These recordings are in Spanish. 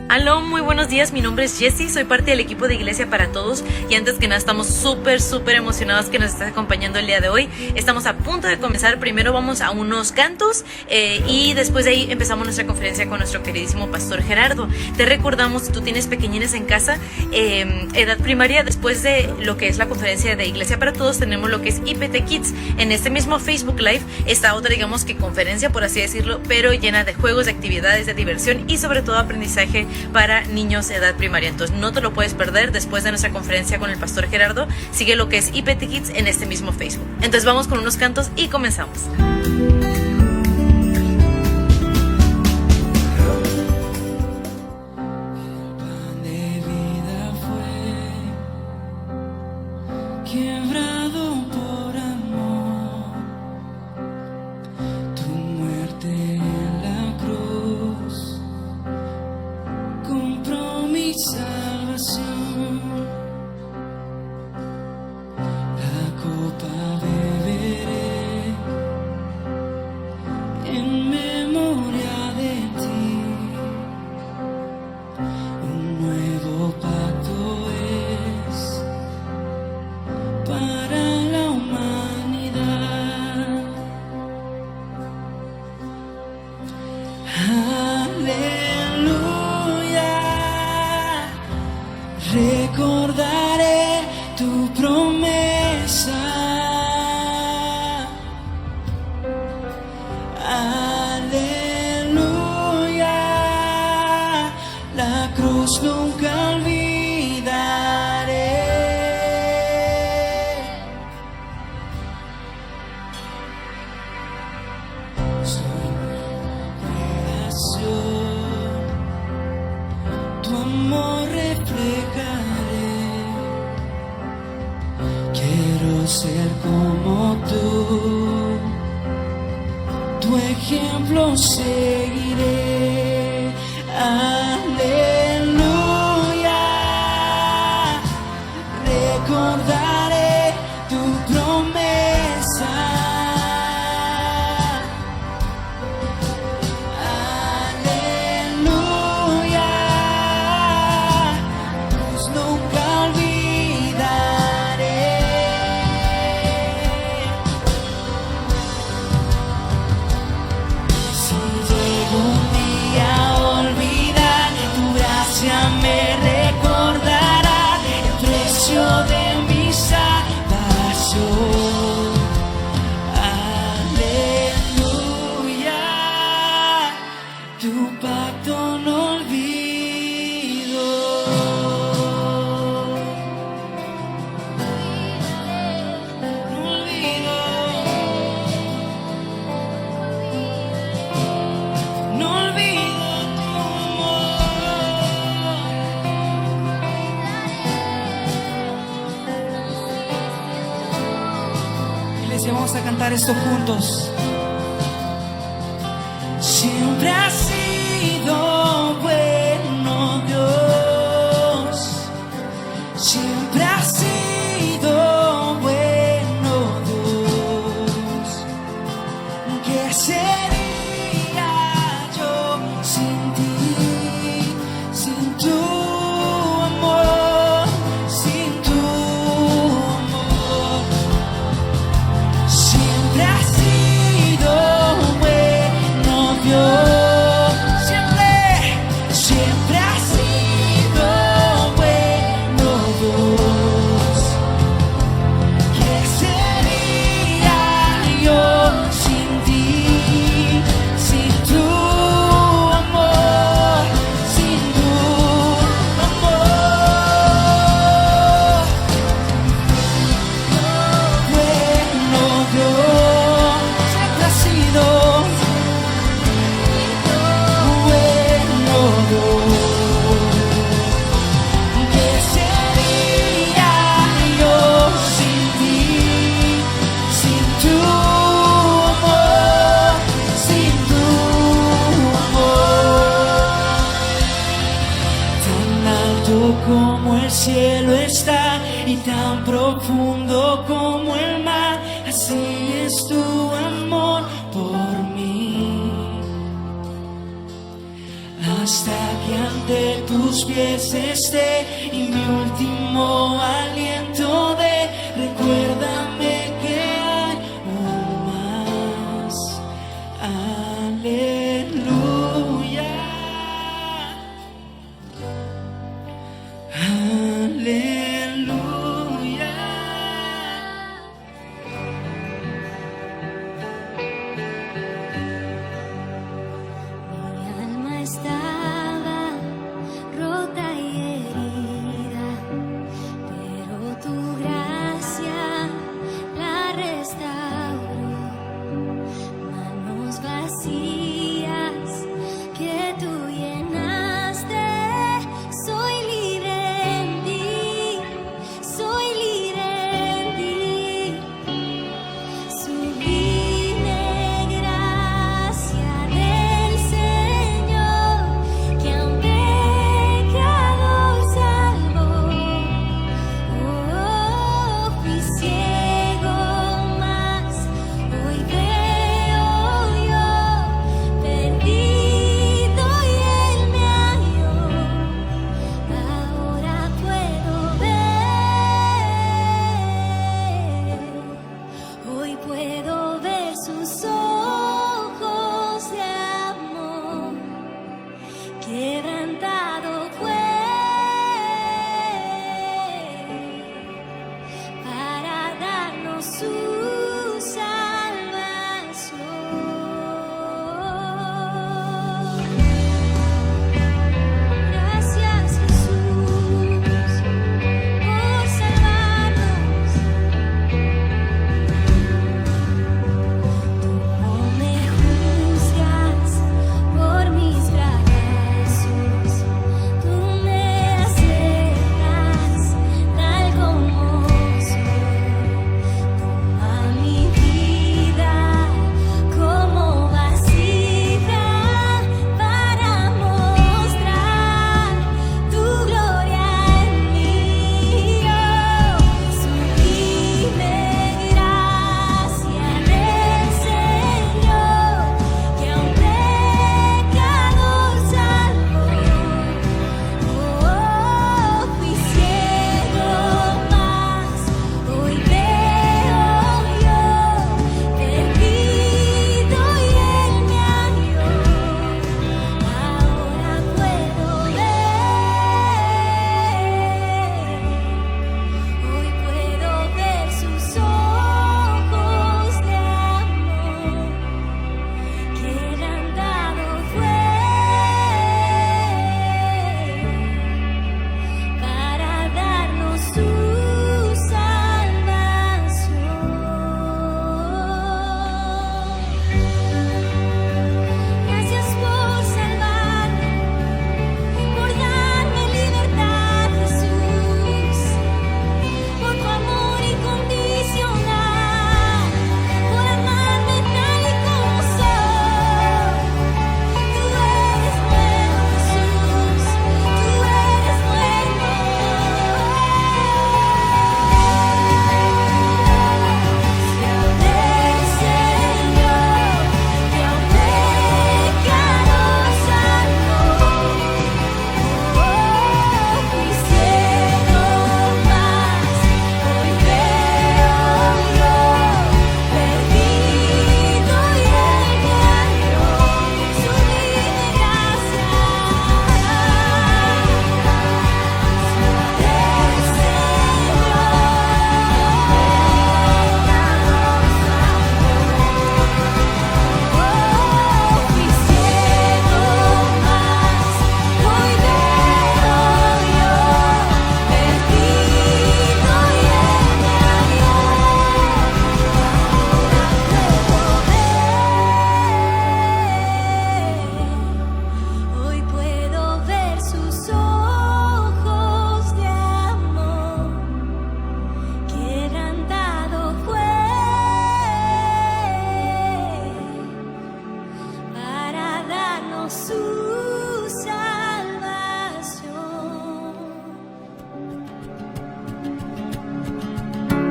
Aló, muy buenos días, mi nombre es Jessie, soy parte del equipo de Iglesia para Todos y antes que nada estamos súper emocionados que nos estés acompañando el día de hoy. Estamos a punto de comenzar, primero vamos a unos cantos y después de ahí empezamos nuestra conferencia con nuestro queridísimo Pastor Gerardo. Te recordamos, si tú tienes pequeñines en casa, edad primaria, después de lo que es la conferencia de Iglesia para Todos tenemos lo que es IPT Kids. En este mismo Facebook Live está otra, digamos que conferencia, por así decirlo, pero llena de juegos, de actividades, de diversión y sobre todo aprendizaje para niños de edad primaria. Entonces no te lo puedes perder. Después de nuestra conferencia con el Pastor Gerardo, sigue lo que es IPT Kids en este mismo Facebook. Entonces vamos con unos cantos y comenzamos. Recordaré tu promesa. Aleluya, la cruz nunca olvidaré. Soy creación, tu amor reflejaré. Quiero ser como tú, tu ejemplo seguiré. Aleluya, recordaré tu promesa. Aleluya, pues nunca olvidaré. Si llego un día a olvidar Sí, vamos a cantar esto juntos. Siempre ha sido bueno Dios. Siempre ha sido bueno Dios. ¿Qué sería yo sin ti, sin tu amor, sin tu amor? Siempre ha sido bueno Dios. Siempre ha sido bueno Dios. ¿Qué sería yo sin ti, sin tu amor, sin tu amor? Bueno Dios, siempre ha sido bueno Dios. ¿Qué sería yo sin ti, sin tu amor, sin tu amor? Tan alto como el cielo está y tan profundo como el mar, así es tu amor por mí. Hasta que ante tus pies esté y mi último aliento de recuérdame que hay un más. Aleluya. Aleluya. Mi alma estaba rota y herida, pero tu gracia la restauró. Manos vacías que tú llenaste, soy libre en ti.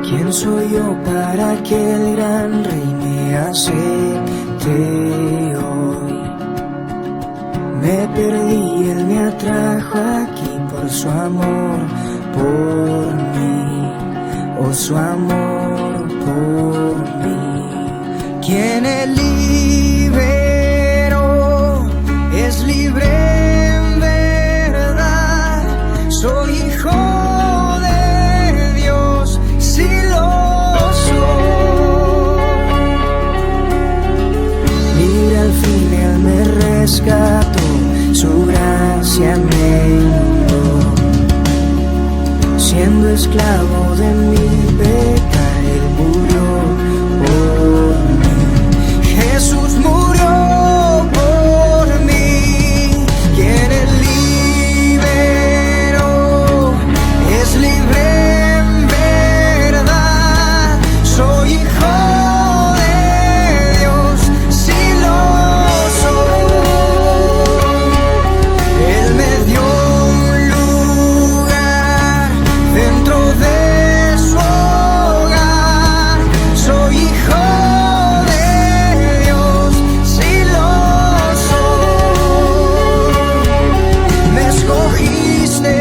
¿Quién soy yo para que el gran rey me acepte hoy? Me perdí, él me atrajo aquí por su amor por mí, oh su amor por mí. ¿Quién es liberó? Es libre en verdad. Soy hijo de Dios, si lo soy. Libre al fin, él me rescató, su gracia me inundó. Siendo esclavo de mi pecado, él murió por mí. Jesús murió por mí. Quien él liberó es libre en verdad. Soy hijo de Dios, si lo soy. Él me dio un lugar dentro de su hogar. Soy hijo de Dios, si lo soy. Me escogiste,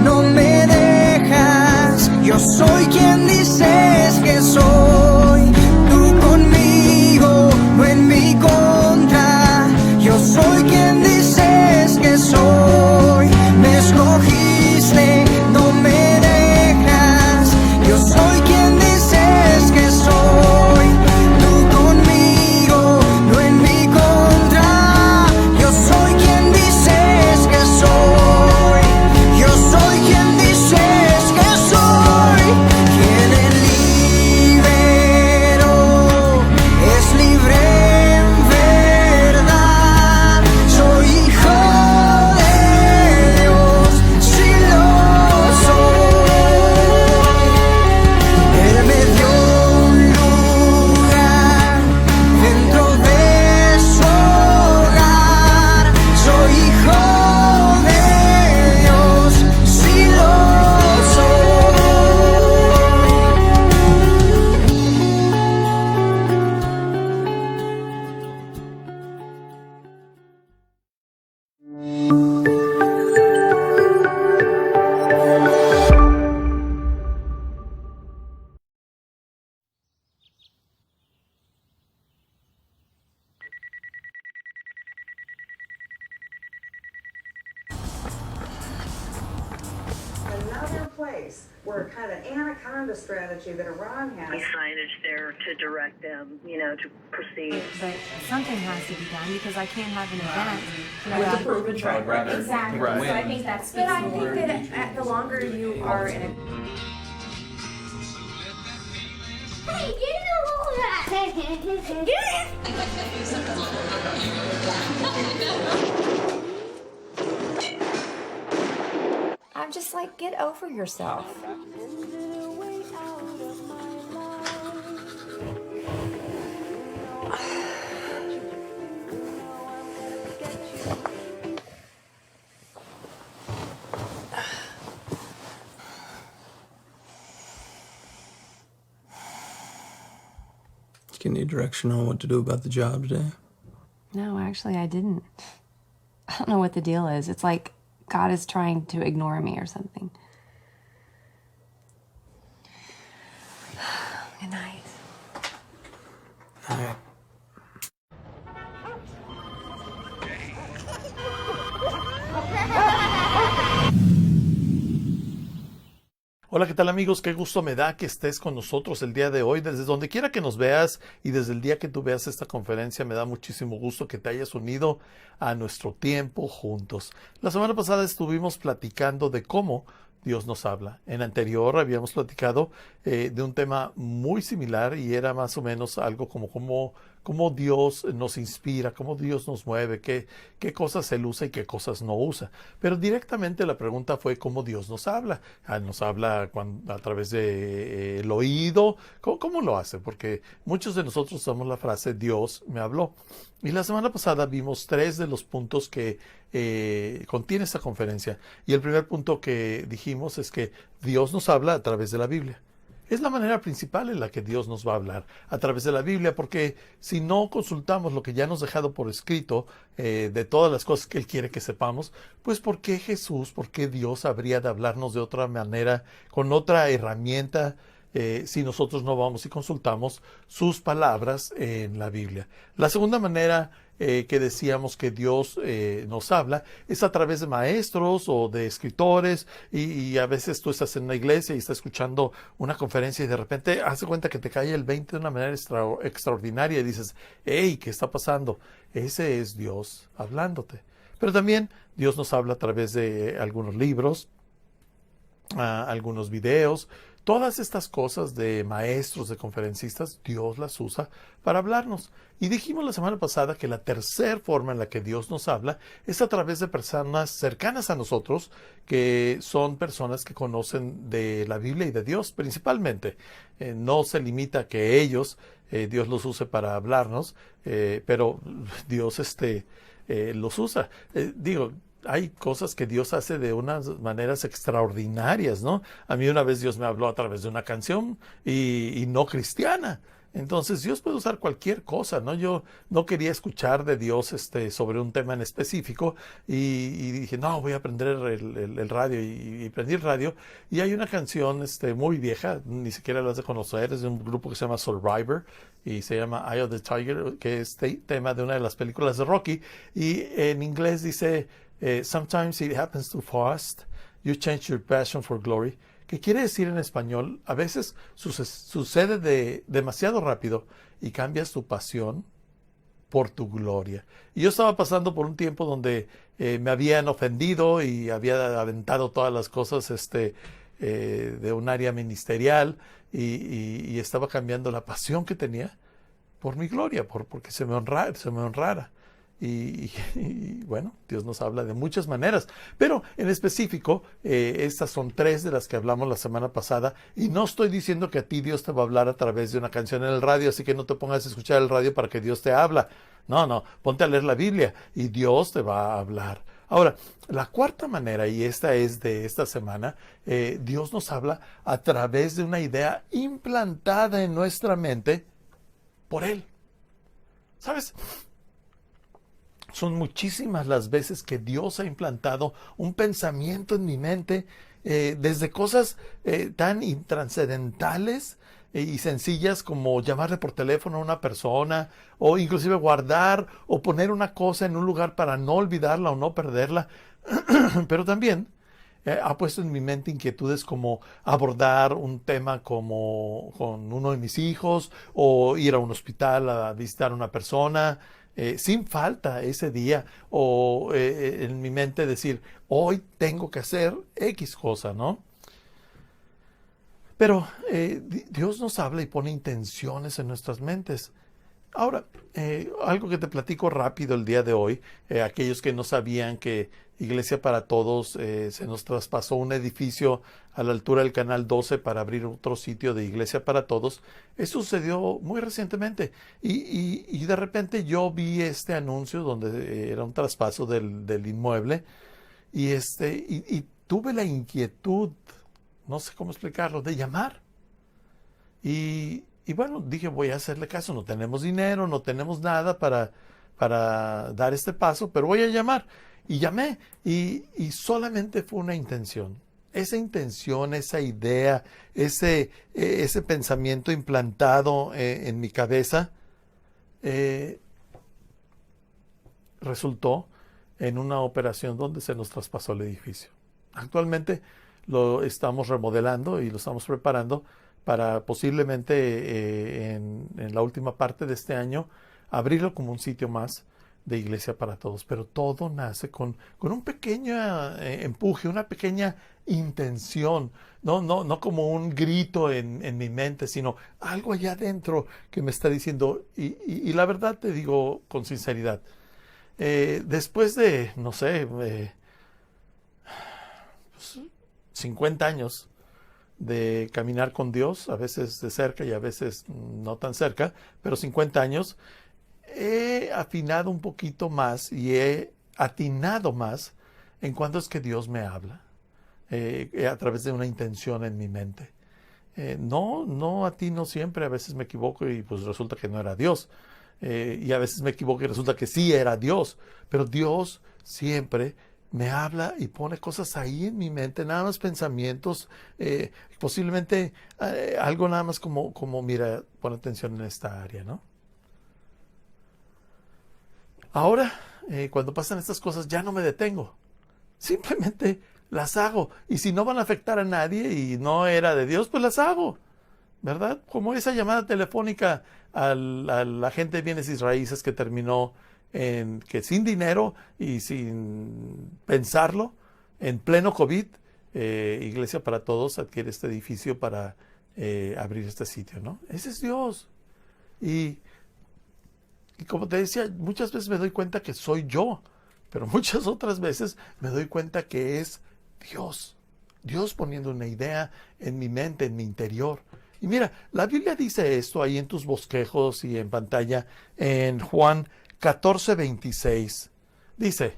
no me dejas. Yo soy quien dices que soy. Tú conmigo, no en mi contra. Yo soy quien dices que soy. Me escogiste, no me dejas. Yo soy quien dices que soy. Tú conmigo, no en mi contra. Yo soy quien dices que soy. Yo soy quien dices que soy. Quien él liberó es libre en verdad. Soy hijo de Dios, si lo soy. Él me dio un lugar dentro de su hogar. Soy hijo de Dios, si lo soy. Another place where kind of anaconda strategy that Iran has. Signage there to direct them, to proceed. But something has to be done because I can't have an event With without a proven track record. Exactly. Right. So I think that's. But I think that the longer you are in a Hey, get in the I'm just like, get over yourself. Do you need direction on what to do about the job today? No, actually, I didn't. I don't know what the deal is. It's like God is trying to ignore me or something. Good night. All right. Hola, ¿qué tal amigos? Qué gusto me da que estés con nosotros el día de hoy, desde donde quiera que nos veas y desde el día que tú veas esta conferencia. Me da muchísimo gusto que te hayas unido a nuestro tiempo juntos. La semana pasada estuvimos platicando de cómo Dios nos habla. En anterior habíamos platicado de un tema muy similar y era más o menos algo como cómo Dios nos inspira, cómo Dios nos mueve, qué cosas Él usa y qué cosas no usa. Pero directamente la pregunta fue cómo Dios nos habla. Nos habla a través de el oído. ¿Cómo lo hace? Porque muchos de nosotros usamos la frase Dios me habló. Y la semana pasada vimos 3 de los puntos que contiene esta conferencia. Y el primer punto que dijimos es que Dios nos habla a través de la Biblia. es la manera principal en la que Dios nos va a hablar, a través de la Biblia, porque si no consultamos lo que ya nos ha dejado por escrito, de todas las cosas que Él quiere que sepamos, pues ¿por qué Jesús, por qué Dios habría de hablarnos de otra manera, con otra herramienta, si nosotros no vamos y consultamos sus palabras en la Biblia? La segunda manera que decíamos que Dios nos habla es a través de maestros o de escritores, y a veces tú estás en una iglesia y estás escuchando una conferencia y de repente hace cuenta que te cae el 20 de una manera extraordinaria y dices, hey, ¿qué está pasando? Ese es Dios hablándote. Pero también Dios nos habla a través de algunos libros, algunos videos. Todas estas cosas de maestros, de conferencistas, Dios las usa para hablarnos. Y dijimos la semana pasada que la tercera forma en la que Dios nos habla es a través de personas cercanas a nosotros, que son personas que conocen de la Biblia y de Dios principalmente. No se limita a que ellos, Dios los use para hablarnos, pero Dios los usa. Hay cosas que Dios hace de unas maneras extraordinarias, ¿no? A mí una vez Dios me habló a través de una canción y no cristiana. Entonces Dios puede usar cualquier cosa, ¿no? Yo no quería escuchar de Dios sobre un tema en específico y dije, no, voy a prender el radio y prendí el radio y hay una canción muy vieja, ni siquiera la has de conocer, es de un grupo que se llama Survivor y se llama Eye of the Tiger, que es tema de una de las películas de Rocky, y en inglés dice, sometimes it happens too fast, you change your passion for glory. ¿Qué quiere decir en español? A veces sucede demasiado rápido y cambias tu pasión por tu gloria. Y yo estaba pasando por un tiempo donde me habían ofendido y había aventado todas las cosas de un área ministerial y estaba cambiando la pasión que tenía por mi gloria, porque se me honrara. Y bueno, Dios nos habla de muchas maneras, pero en específico, estas son 3 de las que hablamos la semana pasada, y no estoy diciendo que a ti Dios te va a hablar a través de una canción en el radio, así que no te pongas a escuchar el radio para que Dios te habla. No, ponte a leer la Biblia y Dios te va a hablar. Ahora, la cuarta manera, y esta es de esta semana, Dios nos habla a través de una idea implantada en nuestra mente por Él. ¿Sabes? Son muchísimas las veces que Dios ha implantado un pensamiento en mi mente, desde cosas tan intranscendentales y sencillas como llamarle por teléfono a una persona, o inclusive guardar o poner una cosa en un lugar para no olvidarla o no perderla. Pero también ha puesto en mi mente inquietudes como abordar un tema como con uno de mis hijos, o ir a un hospital a visitar a una persona sin falta ese día, o en mi mente decir, hoy tengo que hacer X cosa, ¿no? Pero Dios nos habla y pone intenciones en nuestras mentes. Ahora, algo que te platico rápido el día de hoy, aquellos que no sabían que Iglesia para Todos se nos traspasó un edificio a la altura del Canal 12 para abrir otro sitio de Iglesia para Todos. Eso sucedió muy recientemente y de repente yo vi este anuncio donde era un traspaso del inmueble y tuve la inquietud, no sé cómo explicarlo, de llamar. Y bueno, dije, voy a hacerle caso, no tenemos dinero, no tenemos nada para dar este paso, pero voy a llamar. Y llamé, y solamente fue una intención. Esa intención, esa idea, ese pensamiento implantado en mi cabeza, resultó en una operación donde se nos traspasó el edificio. Actualmente lo estamos remodelando y lo estamos preparando para posiblemente en la última parte de este año abrirlo como un sitio más de Iglesia para Todos. Pero todo nace con un pequeño empuje, una pequeña intención, no como un grito en mi mente, sino algo allá adentro que me está diciendo, y la verdad te digo con sinceridad, después de, no sé, 50 años de caminar con Dios, a veces de cerca y a veces no tan cerca, pero 50 años, he afinado un poquito más y he atinado más en cuándo es que Dios me habla, a través de una intención en mi mente. no, a ti no siempre, a veces me equivoco y pues resulta que no era Dios. Y a veces me equivoco y resulta que sí era Dios. Pero Dios siempre me habla y pone cosas ahí en mi mente, nada más pensamientos, posiblemente algo nada más como, mira, pon atención en esta área, ¿no? Ahora, cuando pasan estas cosas, ya no me detengo. Simplemente las hago. Y si no van a afectar a nadie y no era de Dios, pues las hago. ¿Verdad? Como esa llamada telefónica al agente de bienes y raíces que terminó en que sin dinero y sin pensarlo, en pleno COVID, Iglesia para Todos adquiere este edificio para abrir este sitio, ¿no? Ese es Dios. Y como te decía, muchas veces me doy cuenta que soy yo, pero muchas otras veces me doy cuenta que es Dios. Dios poniendo una idea en mi mente, en mi interior. Y mira, la Biblia dice esto ahí en tus bosquejos y en pantalla, en Juan 14:26. Dice,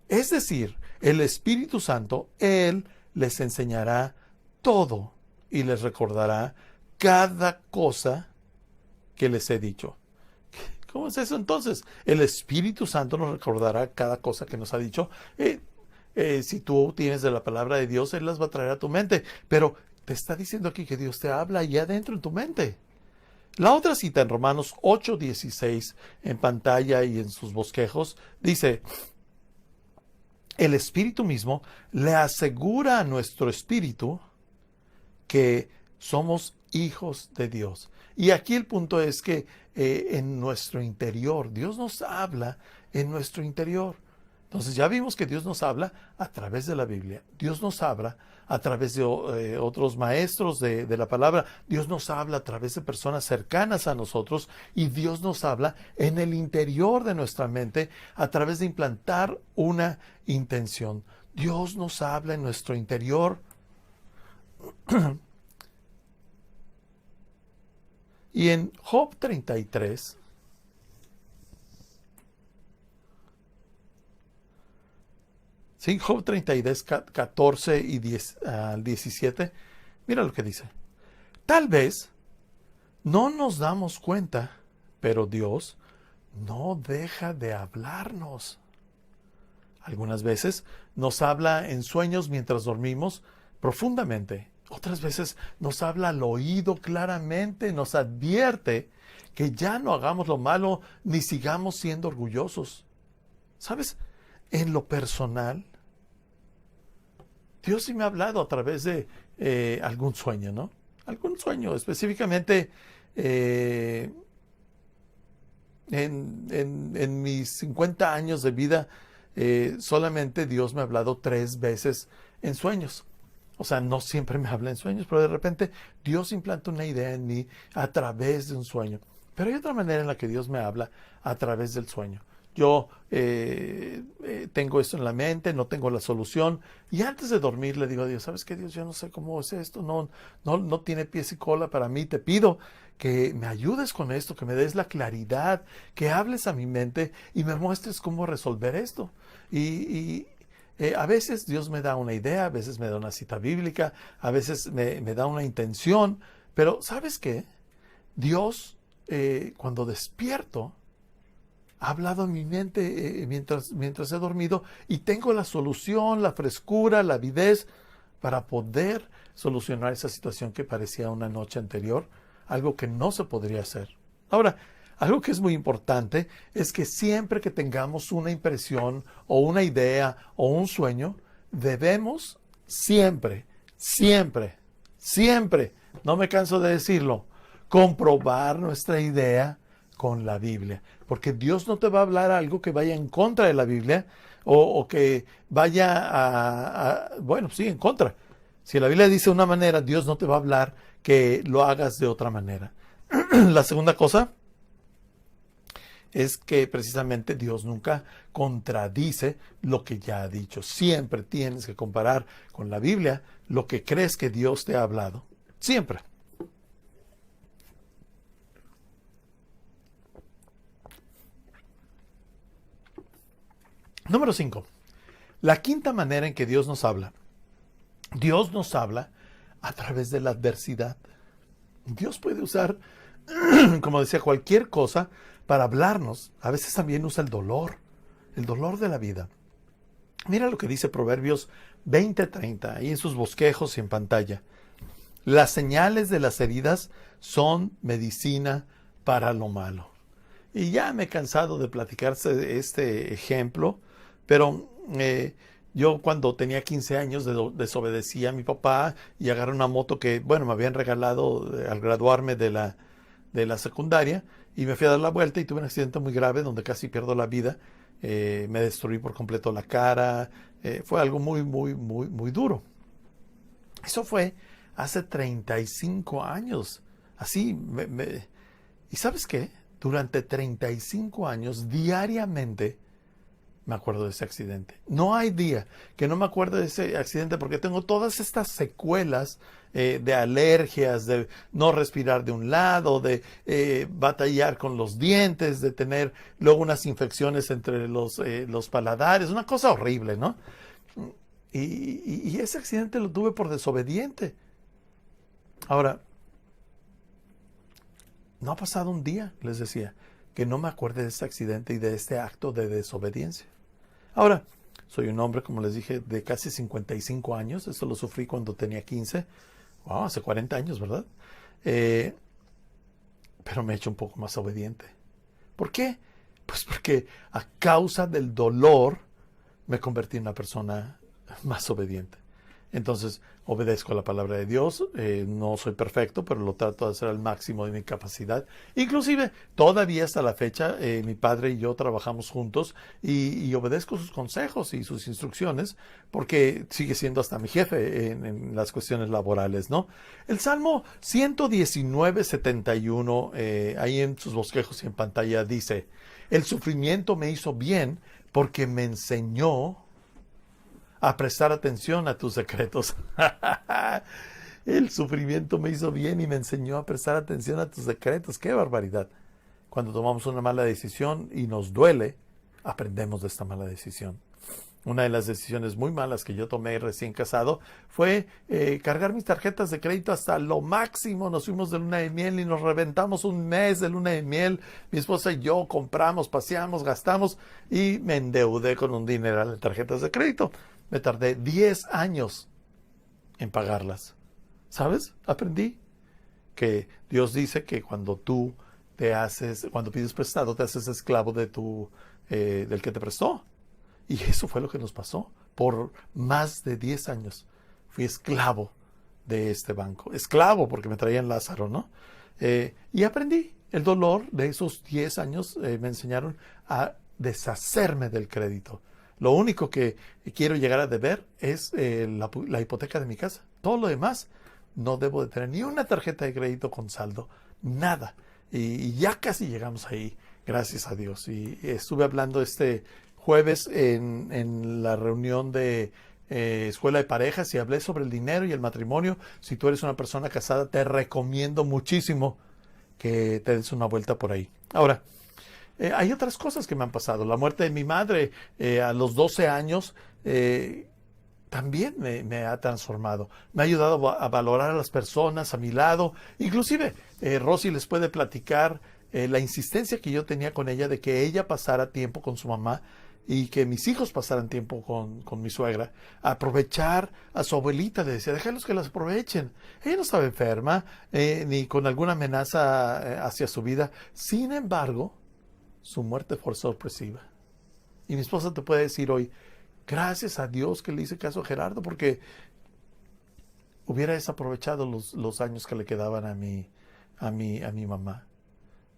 es decir, el Espíritu Santo, Él les enseñará todo y les recordará cada cosa que les he dicho. ¿Cómo es eso entonces? El Espíritu Santo nos recordará cada cosa que nos ha dicho. Si tú tienes de la palabra de Dios, Él las va a traer a tu mente. Pero te está diciendo aquí que Dios te habla allá adentro en tu mente. La otra cita en Romanos 8:16, en pantalla y en sus bosquejos, dice, el Espíritu mismo le asegura a nuestro espíritu que somos hijos de Dios. Y aquí el punto es que en nuestro interior, Dios nos habla en nuestro interior. Entonces ya vimos que Dios nos habla a través de la Biblia. Dios nos habla a través de otros maestros de la palabra. Dios nos habla a través de personas cercanas a nosotros. Y Dios nos habla en el interior de nuestra mente a través de implantar una intención. Dios nos habla en nuestro interior. Y en Job 33, sí, Job 33, 14 y 10 al 17, mira lo que dice. Tal vez no nos damos cuenta, pero Dios no deja de hablarnos. Algunas veces nos habla en sueños mientras dormimos profundamente. Otras veces nos habla al oído claramente, nos advierte que ya no hagamos lo malo ni sigamos siendo orgullosos. ¿Sabes? En lo personal, Dios sí me ha hablado a través de algún sueño, ¿no? Algún sueño, específicamente en mis 50 años de vida, solamente Dios me ha hablado 3 veces en sueños. O sea, no siempre me habla en sueños, pero de repente Dios implanta una idea en mí a través de un sueño. Pero hay otra manera en la que Dios me habla a través del sueño. Yo tengo esto en la mente, no tengo la solución, y antes de dormir le digo a Dios, ¿sabes qué, Dios? Yo no sé cómo es esto, no tiene pies y cola para mí. Te pido que me ayudes con esto, que me des la claridad, que hables a mi mente y me muestres cómo resolver esto. A veces Dios me da una idea, a veces me da una cita bíblica, a veces me da una intención, pero ¿sabes qué? Dios, cuando despierto, ha hablado en mi mente mientras he dormido y tengo la solución, la frescura, la avidez para poder solucionar esa situación que parecía una noche anterior, algo que no se podría hacer. Ahora, algo que es muy importante es que siempre que tengamos una impresión o una idea o un sueño, debemos siempre, no me canso de decirlo, comprobar nuestra idea con la Biblia. Porque Dios no te va a hablar algo que vaya en contra de la Biblia o que vaya en contra. Si la Biblia dice una manera, Dios no te va a hablar que lo hagas de otra manera. La segunda cosa es que precisamente Dios nunca contradice lo que ya ha dicho. Siempre tienes que comparar con la Biblia lo que crees que Dios te ha hablado. Siempre. Número 5. La quinta manera en que Dios nos habla. Dios nos habla a través de la adversidad. Dios puede usar, como decía, cualquier cosa para hablarnos. A veces también usa el dolor de la vida. Mira lo que dice Proverbios 20:30, ahí en sus bosquejos y en pantalla. Las señales de las heridas son medicina para lo malo. Y ya me he cansado de platicarse este ejemplo, pero yo cuando tenía 15 años desobedecí a mi papá y agarré una moto que, bueno, me habían regalado al graduarme de la secundaria, y me fui a dar la vuelta y tuve un accidente muy grave donde casi pierdo la vida. Me destruí por completo la cara. Fue algo muy, muy, muy, muy duro. Eso fue hace 35 años. Así, ¿y sabes qué? Durante 35 años, diariamente, me acuerdo de ese accidente. No hay día que no me acuerde de ese accidente porque tengo todas estas secuelas de alergias, de no respirar de un lado, de batallar con los dientes, de tener luego unas infecciones entre los paladares, una cosa horrible, ¿no? Y ese accidente lo tuve por desobediente. Ahora, no ha pasado un día, les decía, que no me acuerde de ese accidente y de este acto de desobediencia. Ahora, soy un hombre, como les dije, de casi 55 años. Esto lo sufrí cuando tenía 15. Wow, hace 40 años, ¿verdad? Pero me he hecho un poco más obediente. ¿Por qué? Pues porque a causa del dolor me convertí en una persona más obediente. Entonces, obedezco a la palabra de Dios. No soy perfecto, pero lo trato de hacer al máximo de mi capacidad. Inclusive, todavía hasta la fecha, mi padre y yo trabajamos juntos y obedezco sus consejos y sus instrucciones porque sigue siendo hasta mi jefe en las cuestiones laborales, ¿no? El Salmo 119:71, ahí en sus bosquejos y en pantalla, dice: el sufrimiento me hizo bien porque me enseñó a prestar atención a tus secretos. El sufrimiento me hizo bien y me enseñó a prestar atención a tus secretos. ¡Qué barbaridad! Cuando tomamos una mala decisión y nos duele, aprendemos de esta mala decisión. Una de las decisiones muy malas que yo tomé recién casado fue cargar mis tarjetas de crédito hasta lo máximo. Nos fuimos de luna de miel y nos reventamos un mes de luna de miel. Mi esposa y yo compramos, paseamos, gastamos y me endeudé con un dineral de tarjetas de crédito. Me tardé 10 años en pagarlas. ¿Sabes? Aprendí que Dios dice que cuando cuando pides prestado, te haces esclavo del que te prestó. Y eso fue lo que nos pasó. Por más de 10 años fui esclavo de este banco. Esclavo porque me traían Lázaro, ¿no? Y aprendí. El dolor de esos 10 años me enseñaron a deshacerme del crédito. Lo único que quiero llegar a deber es la hipoteca de mi casa. Todo lo demás, no debo de tener ni una tarjeta de crédito con saldo. Nada. Y ya casi llegamos ahí, gracias a Dios. Y estuve hablando este jueves en la reunión de Escuela de Parejas y hablé sobre el dinero y el matrimonio. Si tú eres una persona casada, te recomiendo muchísimo que te des una vuelta por ahí. Ahora, hay otras cosas que me han pasado. La muerte de mi madre a los 12 años también me ha transformado. Me ha ayudado a valorar a las personas a mi lado. Inclusive, Rosy les puede platicar la insistencia que yo tenía con ella de que ella pasara tiempo con su mamá y que mis hijos pasaran tiempo con mi suegra. Aprovechar a su abuelita, le decía, déjalos que las aprovechen. Ella no estaba enferma, ni con alguna amenaza hacia su vida. Sin embargo, su muerte fue sorpresiva. Y mi esposa te puede decir hoy, gracias a Dios que le hice caso a Gerardo, porque hubiera desaprovechado los años que le quedaban a mi mamá,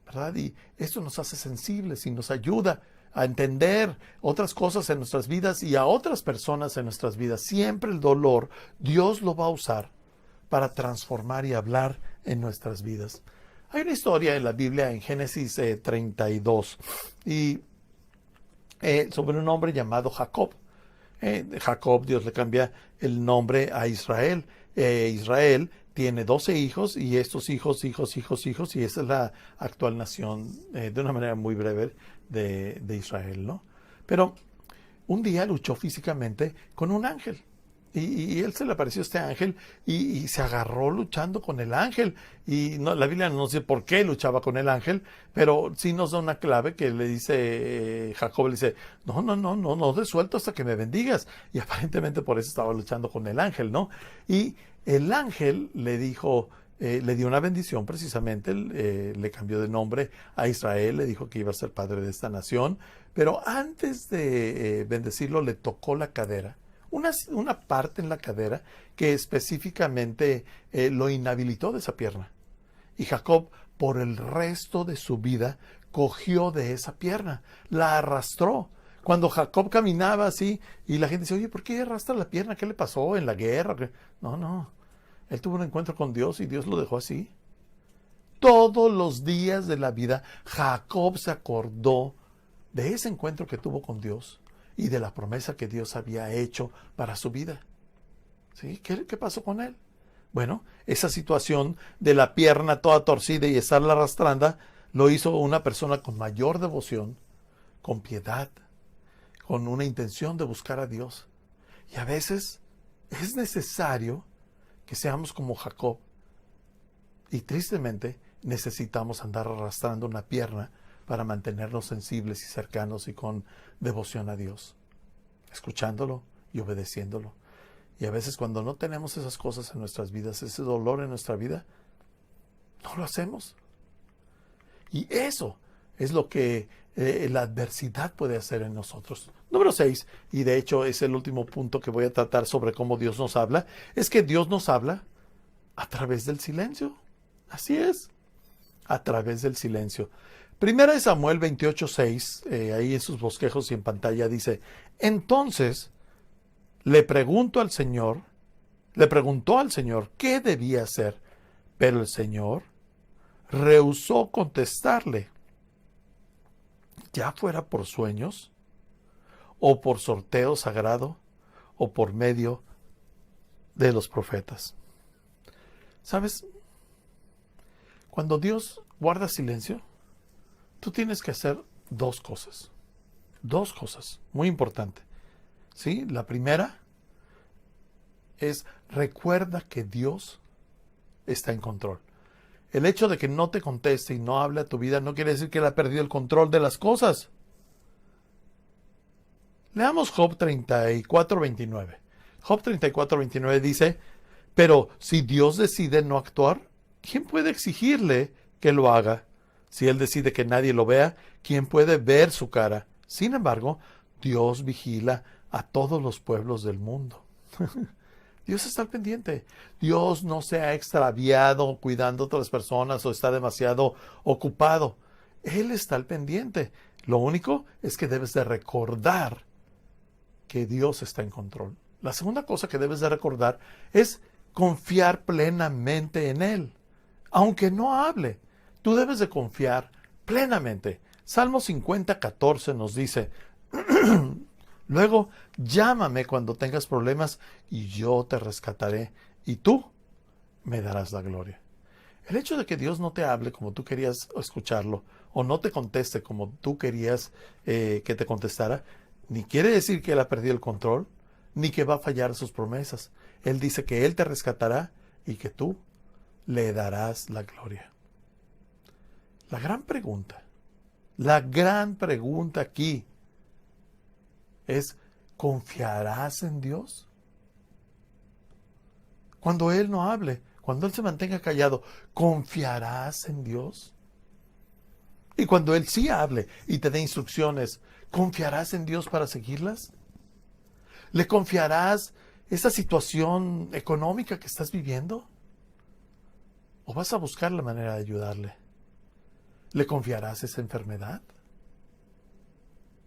¿verdad? Y esto nos hace sensibles y nos ayuda a entender otras cosas en nuestras vidas y a otras personas en nuestras vidas. Siempre el dolor, Dios lo va a usar para transformar y hablar en nuestras vidas. Hay una historia en la Biblia, en Génesis 32, y sobre un hombre llamado Jacob. Jacob, Dios le cambia el nombre a Israel. Israel tiene 12 hijos y estos hijos, y esa es la actual nación, de una manera muy breve, de Israel, ¿no? Pero un día luchó físicamente con un ángel. Y él se le apareció este ángel y se agarró luchando con el ángel. Y no, la Biblia no nos dice por qué luchaba con el ángel, pero sí nos da una clave que le dice, Jacob le dice, no te suelto hasta que me bendigas. Y aparentemente por eso estaba luchando con el ángel, ¿no? Y el ángel le dijo, le dio una bendición precisamente, le cambió de nombre a Israel, le dijo que iba a ser padre de esta nación, pero antes de bendecirlo le tocó la cadera. Una parte en la cadera que específicamente lo inhabilitó de esa pierna. Y Jacob, por el resto de su vida, cogió de esa pierna, la arrastró. Cuando Jacob caminaba así, y la gente dice, oye, ¿por qué arrastra la pierna? ¿Qué le pasó en la guerra? No. Él tuvo un encuentro con Dios y Dios lo dejó así. Todos los días de la vida, Jacob se acordó de ese encuentro que tuvo con Dios y de la promesa que Dios había hecho para su vida. ¿Sí? ¿Qué pasó con él? Bueno, esa situación de la pierna toda torcida y estarla arrastrando lo hizo una persona con mayor devoción, con piedad, con una intención de buscar a Dios. Y a veces es necesario que seamos como Jacob. Y tristemente necesitamos andar arrastrando una pierna para mantenernos sensibles y cercanos y con devoción a Dios, escuchándolo y obedeciéndolo. Y a veces cuando no tenemos esas cosas en nuestras vidas, ese dolor en nuestra vida, no lo hacemos. Y eso es lo que la adversidad puede hacer en nosotros. Número 6, y de hecho es el último punto que voy a tratar sobre cómo Dios nos habla, es que Dios nos habla a través del silencio. Así es, a través del silencio. Primera de Samuel 28:6, ahí en sus bosquejos y en pantalla dice, entonces le preguntó al Señor qué debía hacer, pero el Señor rehusó contestarle, ya fuera por sueños, o por sorteo sagrado, o por medio de los profetas. ¿Sabes? Cuando Dios guarda silencio, tú tienes que hacer dos cosas muy importantes. ¿Sí? La primera es recuerda que Dios está en control. El hecho de que no te conteste y no hable a tu vida no quiere decir que Él ha perdido el control de las cosas. Leamos Job 34:29. Job 34:29 dice, pero si Dios decide no actuar, ¿quién puede exigirle que lo haga? Si Él decide que nadie lo vea, ¿quién puede ver su cara? Sin embargo, Dios vigila a todos los pueblos del mundo. Dios está al pendiente. Dios no se ha extraviado cuidando a otras personas o está demasiado ocupado. Él está al pendiente. Lo único es que debes de recordar que Dios está en control. La segunda cosa que debes de recordar es confiar plenamente en Él. Aunque no hable, tú debes de confiar plenamente. Salmo 50:14 nos dice, luego llámame cuando tengas problemas y yo te rescataré y tú me darás la gloria. El hecho de que Dios no te hable como tú querías escucharlo o no te conteste como tú querías que te contestara, ni quiere decir que Él ha perdido el control, ni que va a fallar sus promesas. Él dice que Él te rescatará y que tú le darás la gloria. La gran pregunta aquí es, ¿confiarás en Dios? Cuando Él no hable, cuando Él se mantenga callado, ¿confiarás en Dios? Y cuando Él sí hable y te dé instrucciones, ¿confiarás en Dios para seguirlas? ¿Le confiarás esa situación económica que estás viviendo? ¿O vas a buscar la manera de ayudarle? ¿Le confiarás esa enfermedad?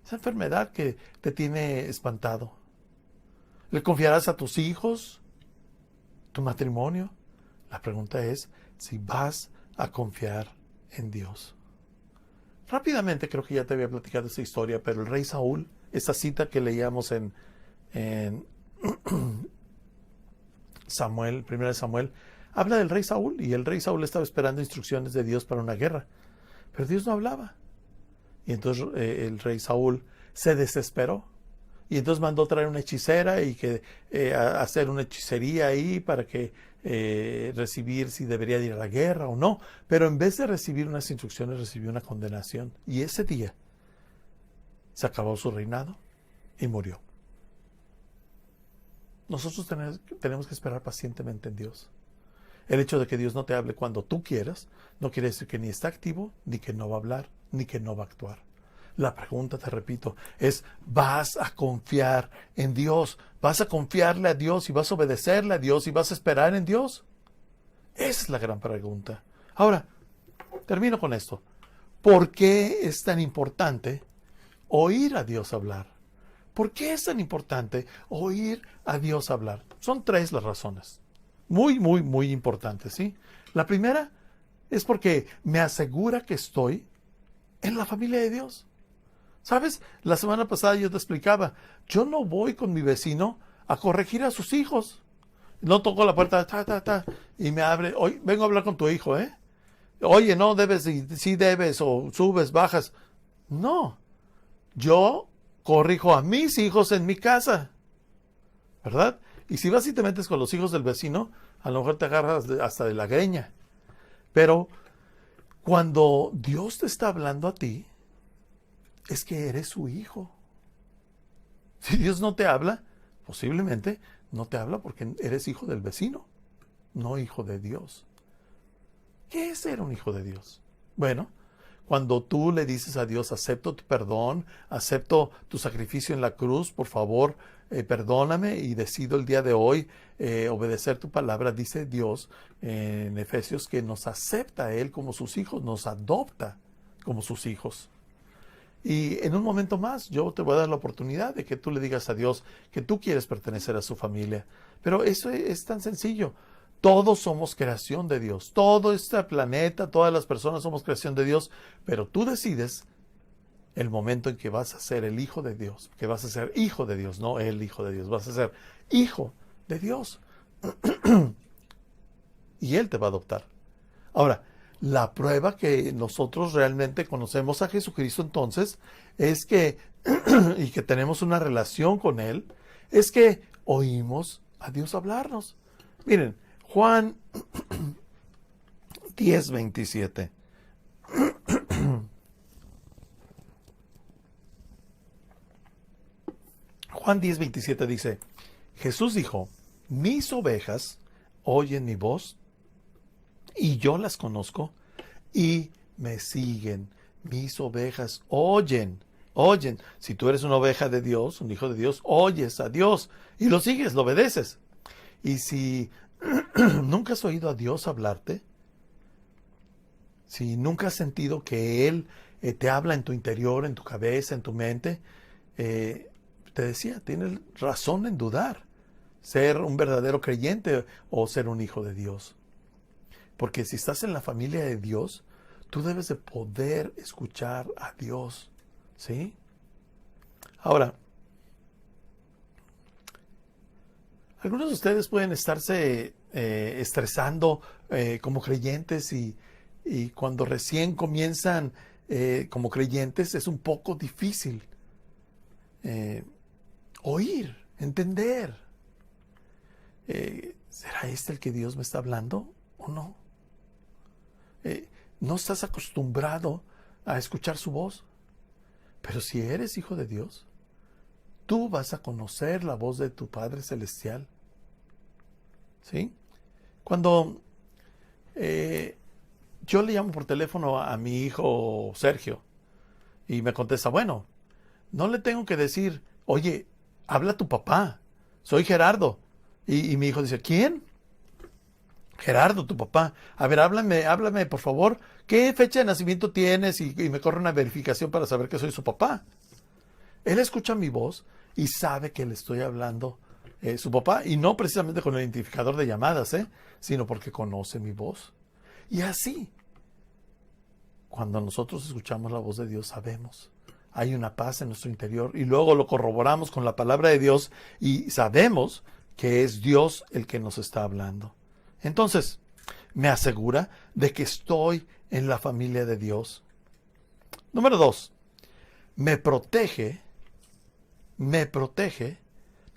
Esa enfermedad que te tiene espantado. ¿Le confiarás a tus hijos? ¿Tu matrimonio? La pregunta es si vas a confiar en Dios. Rápidamente, creo que ya te había platicado esta historia, pero el rey Saúl, esta cita que leíamos en Samuel, 1 Samuel, habla del rey Saúl, y el rey Saúl estaba esperando instrucciones de Dios para una guerra, pero Dios no hablaba. Y entonces el rey Saúl se desesperó Y entonces mandó traer una hechicera y que hacer una hechicería ahí para que recibir si debería ir a la guerra o no. Pero en vez de recibir unas instrucciones, recibió una condenación. Y ese día se acabó su reinado y murió. Nosotros tenemos que esperar pacientemente en Dios. El hecho de que Dios no te hable cuando tú quieras no quiere decir que ni está activo, ni que no va a hablar, ni que no va a actuar. La pregunta, te repito, es: ¿vas a confiar en Dios? ¿Vas a confiarle a Dios y vas a obedecerle a Dios y vas a esperar en Dios? Esa es la gran pregunta. Ahora, termino con esto. ¿Por qué es tan importante oír a Dios hablar? ¿Por qué es tan importante oír a Dios hablar? Son 3 las razones. Muy, muy, muy importantes, ¿sí? La primera es porque me asegura que estoy en la familia de Dios. ¿Sabes? La semana pasada yo te explicaba, yo no voy con mi vecino a corregir a sus hijos. No toco la puerta, y me abre: oye, vengo a hablar con tu hijo, ¿eh? Oye, no debes, sí debes, o subes, bajas. No, yo corrijo a mis hijos en mi casa, ¿verdad? Y si vas y te metes con los hijos del vecino, a lo mejor te agarras hasta de la greña. Pero cuando Dios te está hablando a ti, es que eres su hijo. Si Dios no te habla, posiblemente no te habla porque eres hijo del vecino, no hijo de Dios. ¿Qué es ser un hijo de Dios? Bueno, cuando tú le dices a Dios: acepto tu perdón, acepto tu sacrificio en la cruz, por favor, perdóname, y decido el día de hoy obedecer tu palabra, dice Dios en Efesios que nos acepta a Él como sus hijos, nos adopta como sus hijos. Y en un momento más yo te voy a dar la oportunidad de que tú le digas a Dios que tú quieres pertenecer a su familia. Pero eso es tan sencillo. Todos somos creación de Dios. Todo este planeta, todas las personas somos creación de Dios. Pero tú decides el momento en que vas a ser el hijo de Dios. Que vas a ser hijo de Dios, no el hijo de Dios. Vas a ser hijo de Dios. Y Él te va a adoptar. Ahora, la prueba que nosotros realmente conocemos a Jesucristo entonces es que, y que tenemos una relación con Él, es que oímos a Dios hablarnos. Miren, Juan 10:27. Juan 10:27 dice: Jesús dijo: mis ovejas oyen mi voz, y yo las conozco, y me siguen. Mis ovejas oyen. Si tú eres una oveja de Dios, un hijo de Dios, oyes a Dios y lo sigues, lo obedeces. Y si nunca has oído a Dios hablarte, si nunca has sentido que Él te habla en tu interior, en tu cabeza, en tu mente, te decía, tienes razón en dudar ser un verdadero creyente o ser un hijo de Dios. Porque si estás en la familia de Dios, tú debes de poder escuchar a Dios, ¿sí? Ahora, algunos de ustedes pueden estarse estresando como creyentes y cuando recién comienzan como creyentes es un poco difícil oír, entender. ¿Será este el que Dios me está hablando o no? No estás acostumbrado a escuchar su voz. Pero si eres hijo de Dios, tú vas a conocer la voz de tu Padre Celestial. ¿Sí? Cuando yo le llamo por teléfono a mi hijo Sergio y me contesta: bueno, no le tengo que decir: oye, habla tu papá, soy Gerardo. Y mi hijo dice: ¿quién? Gerardo, tu papá. A ver, háblame, por favor. ¿Qué fecha de nacimiento tienes? Y me corre una verificación para saber que soy su papá. Él escucha mi voz y sabe que le estoy hablando su papá. Y no precisamente con el identificador de llamadas, sino porque conoce mi voz. Y así, cuando nosotros escuchamos la voz de Dios, sabemos. Hay una paz en nuestro interior. Y luego lo corroboramos con la palabra de Dios y sabemos que es Dios el que nos está hablando. Entonces, me asegura de que estoy en la familia de Dios. Número 2, me protege me protege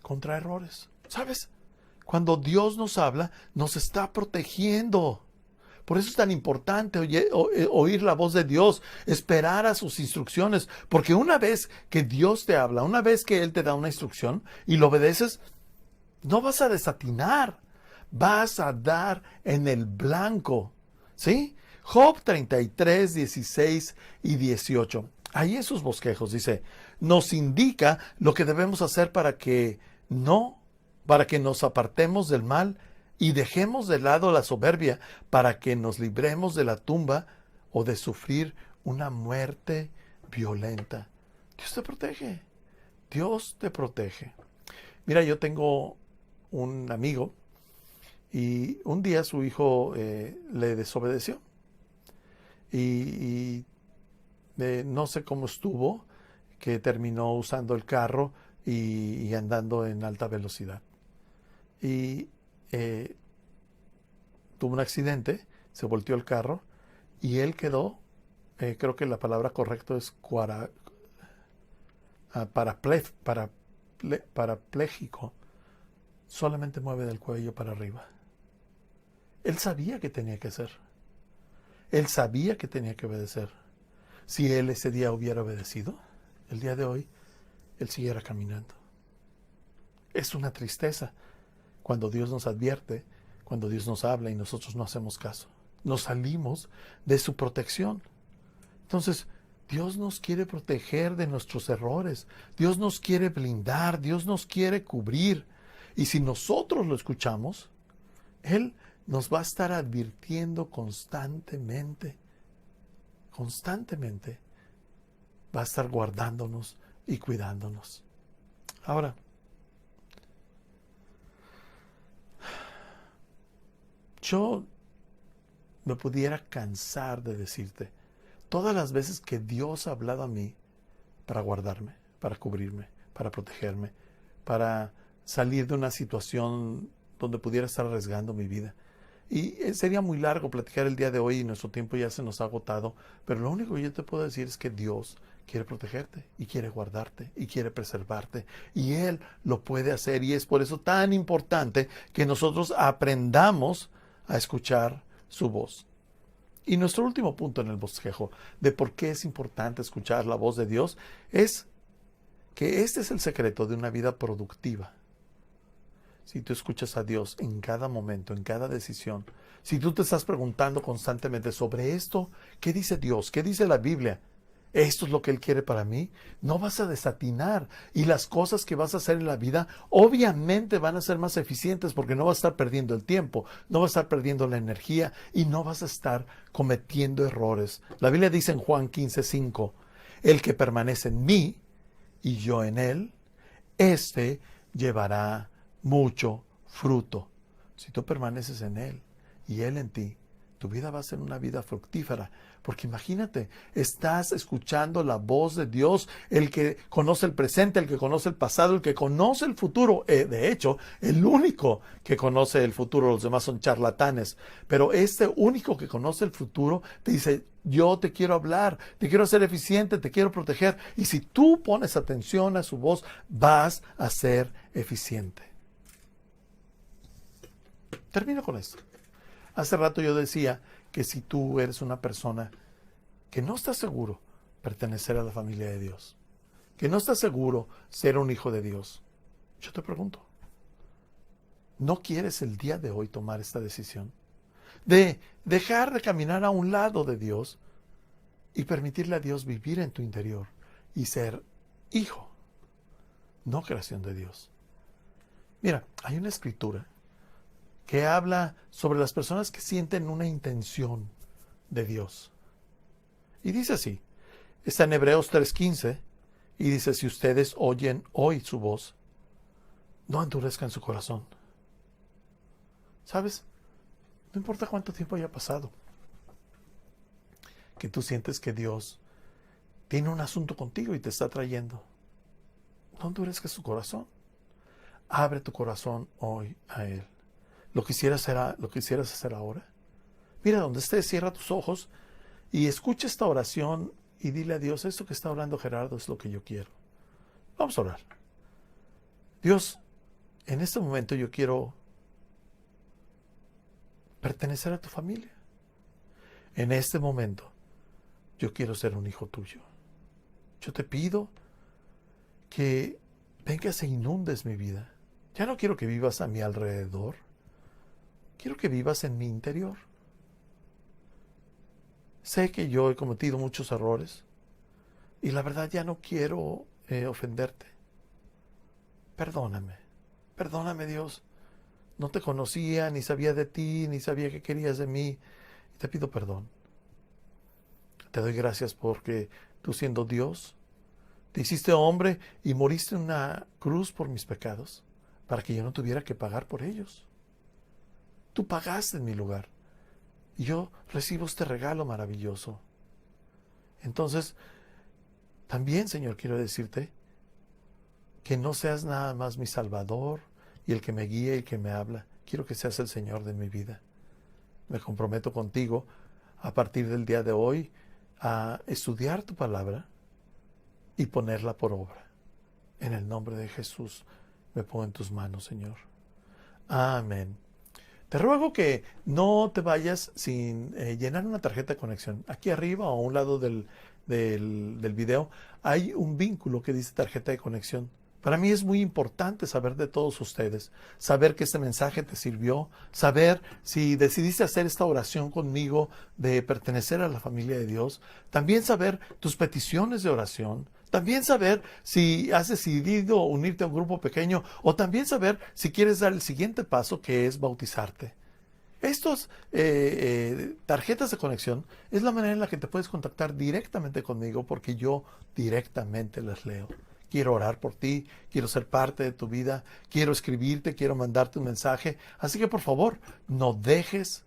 contra errores. ¿Sabes? Cuando Dios nos habla, nos está protegiendo. Por eso es tan importante oír la voz de Dios, esperar a sus instrucciones, porque una vez que Dios te habla, una vez que Él te da una instrucción y lo obedeces, no vas a desatinar, vas a dar en el blanco. ¿Sí? Job 33, 16 y 18. Ahí en sus bosquejos dice, nos indica lo que debemos hacer para que nos apartemos del mal y dejemos de lado la soberbia, para que nos libremos de la tumba o de sufrir una muerte violenta. Dios te protege. Dios te protege. Mira, yo tengo un amigo y un día su hijo le desobedeció. Y no sé cómo estuvo, que terminó usando el carro y andando en alta velocidad. Y tuvo un accidente, se volteó el carro y él quedó, creo que la palabra correcta es parapléjico. Solamente mueve del cuello para arriba. Él sabía que tenía que hacer. Él sabía que tenía que obedecer. Si él ese día hubiera obedecido, el día de hoy, él siguiera caminando. Es una tristeza cuando Dios nos advierte, cuando Dios nos habla y nosotros no hacemos caso. Nos salimos de su protección. Entonces, Dios nos quiere proteger de nuestros errores. Dios nos quiere blindar. Dios nos quiere cubrir. Y si nosotros lo escuchamos, Él nos va a estar advirtiendo constantemente. Constantemente. Va a estar guardándonos y cuidándonos. Ahora, yo me pudiera cansar de decirte todas las veces que Dios ha hablado a mí para guardarme, para cubrirme, para protegerme, para salir de una situación donde pudiera estar arriesgando mi vida. Y sería muy largo platicar el día de hoy y nuestro tiempo ya se nos ha agotado, pero lo único que yo te puedo decir es que Dios quiere protegerte y quiere guardarte y quiere preservarte y Él lo puede hacer, y es por eso tan importante que nosotros aprendamos a escuchar su voz. Y nuestro último punto en el bosquejo de por qué es importante escuchar la voz de Dios es que este es el secreto de una vida productiva. Si tú escuchas a Dios en cada momento, en cada decisión, si tú te estás preguntando constantemente sobre esto, ¿qué dice Dios? ¿Qué dice la Biblia? ¿Esto es lo que Él quiere para mí? No vas a desatinar, y las cosas que vas a hacer en la vida obviamente van a ser más eficientes, porque no vas a estar perdiendo el tiempo, no vas a estar perdiendo la energía y no vas a estar cometiendo errores. La Biblia dice en Juan 15:5, el que permanece en mí y yo en él, éste llevará mucho fruto. Si tú permaneces en Él y Él en ti, tu vida va a ser una vida fructífera. Porque imagínate, estás escuchando la voz de Dios, el que conoce el presente, el que conoce el pasado, el que conoce el futuro. De hecho, el único que conoce el futuro, los demás son charlatanes. Pero este único que conoce el futuro te dice, yo te quiero hablar, te quiero hacer eficiente, te quiero proteger. Y si tú pones atención a su voz, vas a ser eficiente. Termino con esto. Hace rato yo decía que si tú eres una persona que no está seguro pertenecer a la familia de Dios, que no está seguro ser un hijo de Dios, yo te pregunto, ¿no quieres el día de hoy tomar esta decisión? De dejar de caminar a un lado de Dios y permitirle a Dios vivir en tu interior y ser hijo, no creación de Dios. Mira, hay una escritura que habla sobre las personas que sienten una intención de Dios. Y dice así, está en Hebreos 3:15, y dice, si ustedes oyen hoy su voz, no endurezcan su corazón. ¿Sabes? No importa cuánto tiempo haya pasado, que tú sientes que Dios tiene un asunto contigo y te está trayendo. No endurezcas su corazón. Abre tu corazón hoy a Él. ¿Lo quisieras hacer ahora? Mira, donde estés, cierra tus ojos y escucha esta oración y dile a Dios, esto que está orando Gerardo es lo que yo quiero. Vamos a orar. Dios, en este momento yo quiero pertenecer a tu familia. En este momento yo quiero ser un hijo tuyo. Yo te pido que vengas e inundes mi vida. Ya no quiero que vivas a mi alrededor. Quiero que vivas en mi interior. Sé que yo he cometido muchos errores y la verdad ya no quiero ofenderte. Perdóname. Perdóname, Dios. No te conocía, ni sabía de ti, ni sabía qué querías de mí. Y te pido perdón. Te doy gracias porque tú, siendo Dios, te hiciste hombre y moriste en una cruz por mis pecados, para que yo no tuviera que pagar por ellos. Tú pagaste en mi lugar y yo recibo este regalo maravilloso. Entonces, también, Señor, quiero decirte que no seas nada más mi Salvador y el que me guía y el que me habla. Quiero que seas el Señor de mi vida. Me comprometo contigo a partir del día de hoy a estudiar tu palabra y ponerla por obra. En el nombre de Jesús me pongo en tus manos, Señor. Amén. Te ruego que no te vayas sin llenar una tarjeta de conexión. Aquí arriba o a un lado del video hay un vínculo que dice tarjeta de conexión. Para mí es muy importante saber de todos ustedes, saber que este mensaje te sirvió, saber si decidiste hacer esta oración conmigo de pertenecer a la familia de Dios, también saber tus peticiones de oración, también saber si has decidido unirte a un grupo pequeño o también saber si quieres dar el siguiente paso, que es bautizarte. Estos tarjetas de conexión es la manera en la que te puedes contactar directamente conmigo, porque yo directamente las leo. Quiero orar por ti, quiero ser parte de tu vida, quiero escribirte, quiero mandarte un mensaje. Así que por favor, no dejes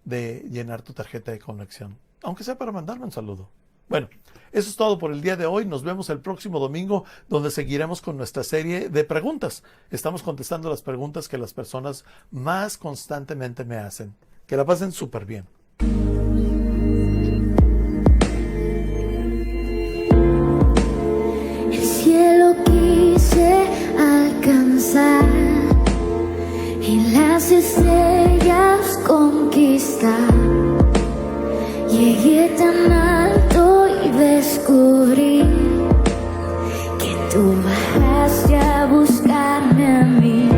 de llenar tu tarjeta de conexión, aunque sea para mandarme un saludo. Bueno, eso es todo por el día de hoy. Nos vemos el próximo domingo, donde seguiremos con nuestra serie de preguntas. Estamos contestando las preguntas que las personas más constantemente me hacen. Que la pasen súper bien. El cielo quise alcanzar y las estrellas conquistar. Llegué tan alto y descubrí que tú bajaste a buscarme a mí.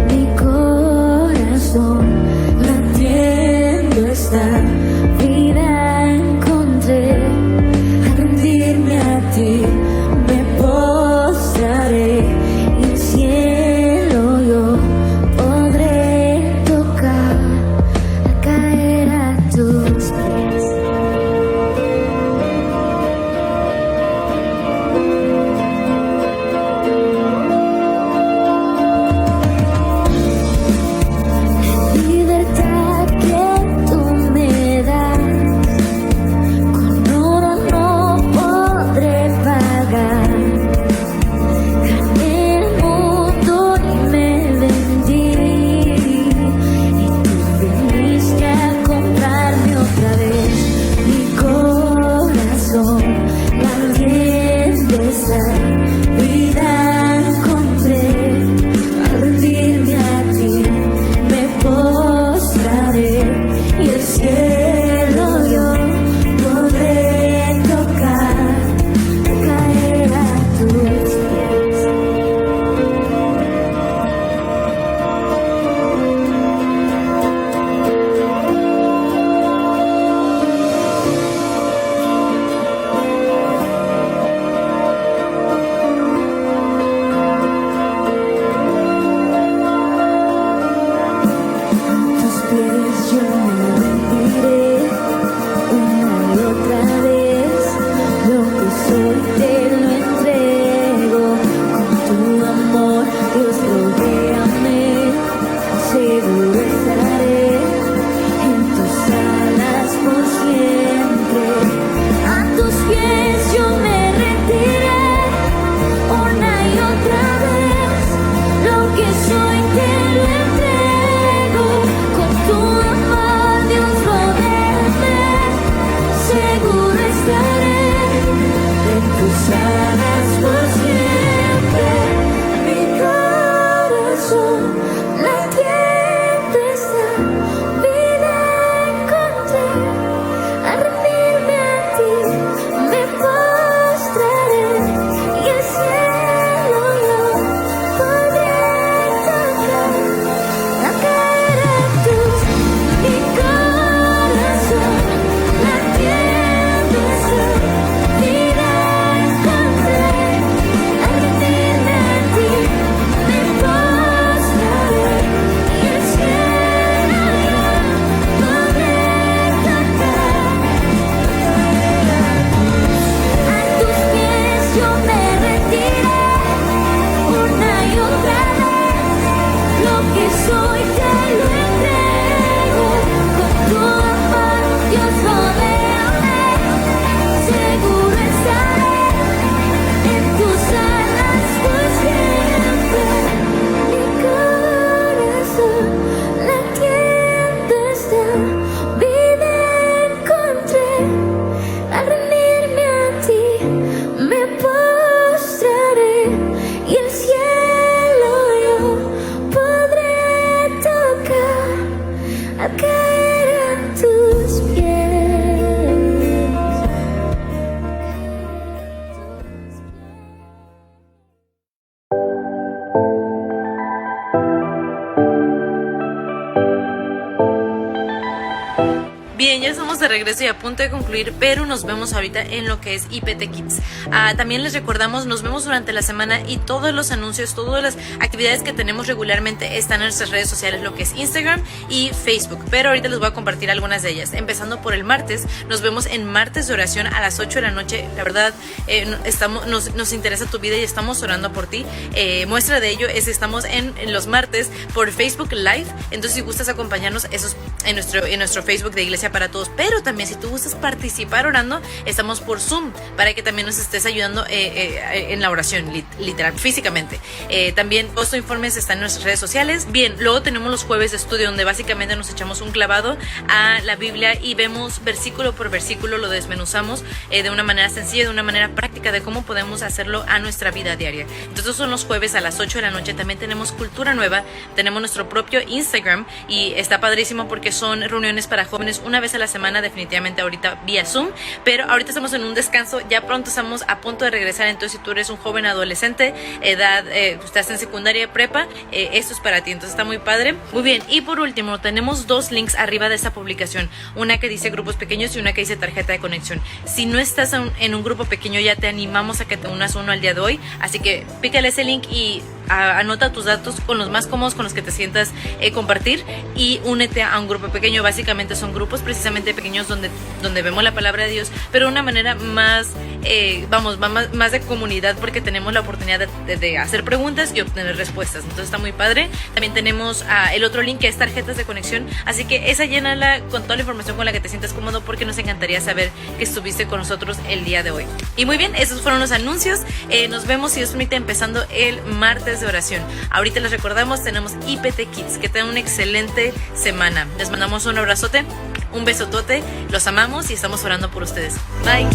Mi corazón latiendo está, vida encontré. Al rendirme a ti me postraré, y el cielo yo podré tocar al caer aquí. Bien, ya estamos de regreso y a punto de concluir, pero nos vemos ahorita en lo que es IPT Kids. También les recordamos, nos vemos durante la semana y todos los anuncios, todas las actividades que tenemos regularmente están en nuestras redes sociales, lo que es Instagram y Facebook. Pero ahorita les voy a compartir algunas de ellas. Empezando por el martes, nos vemos en martes de oración a las 8 de la noche. La verdad, nos interesa tu vida y estamos orando por ti. Muestra de ello es estamos en los martes por Facebook Live. Entonces, si gustas acompañarnos, eso es en nuestro Facebook de Iglesia para Todos, pero también si tú gustas participar orando, estamos por Zoom para que también nos estés ayudando en la oración, literal, físicamente. También todos los informes están en nuestras redes sociales. Bien, luego tenemos los jueves de estudio donde básicamente nos echamos un clavado a la Biblia y vemos versículo por versículo, lo desmenuzamos de una manera sencilla, de una manera práctica de cómo podemos hacerlo a nuestra vida diaria. Entonces son los jueves a las 8 de la noche. También tenemos Cultura Nueva, tenemos nuestro propio Instagram y está padrísimo porque son reuniones para jóvenes una vez a la semana, definitivamente ahorita vía Zoom, pero ahorita estamos en un descanso, ya pronto estamos a punto de regresar. Entonces si tú eres un joven adolescente, edad, estás en secundaria, prepa, esto es para ti, entonces está muy padre. Muy bien, y por último tenemos dos links arriba de esta publicación, una que dice grupos pequeños y una que dice tarjeta de conexión. Si no estás en un grupo pequeño, ya te animamos a que te unas uno al día de hoy, así que pícale ese link y anota tus datos con los más cómodos, con los que te sientas compartir, y únete a un grupo pequeño. Básicamente son grupos precisamente pequeños donde vemos la palabra de Dios, pero de una manera más más de comunidad, porque tenemos la oportunidad de hacer preguntas y obtener respuestas. Entonces está muy padre. También tenemos el otro link que es tarjetas de conexión, así que esa llénala con toda la información con la que te sientas cómodo, porque nos encantaría saber que estuviste con nosotros el día de hoy. Y muy bien, esos fueron los anuncios. Nos vemos, si Dios permite, empezando el martes de oración. Ahorita les recordamos, tenemos IPT Kids. Que tengan una excelente semana. Les mandamos un abrazote, un besotote, los amamos y estamos orando por ustedes. Bye.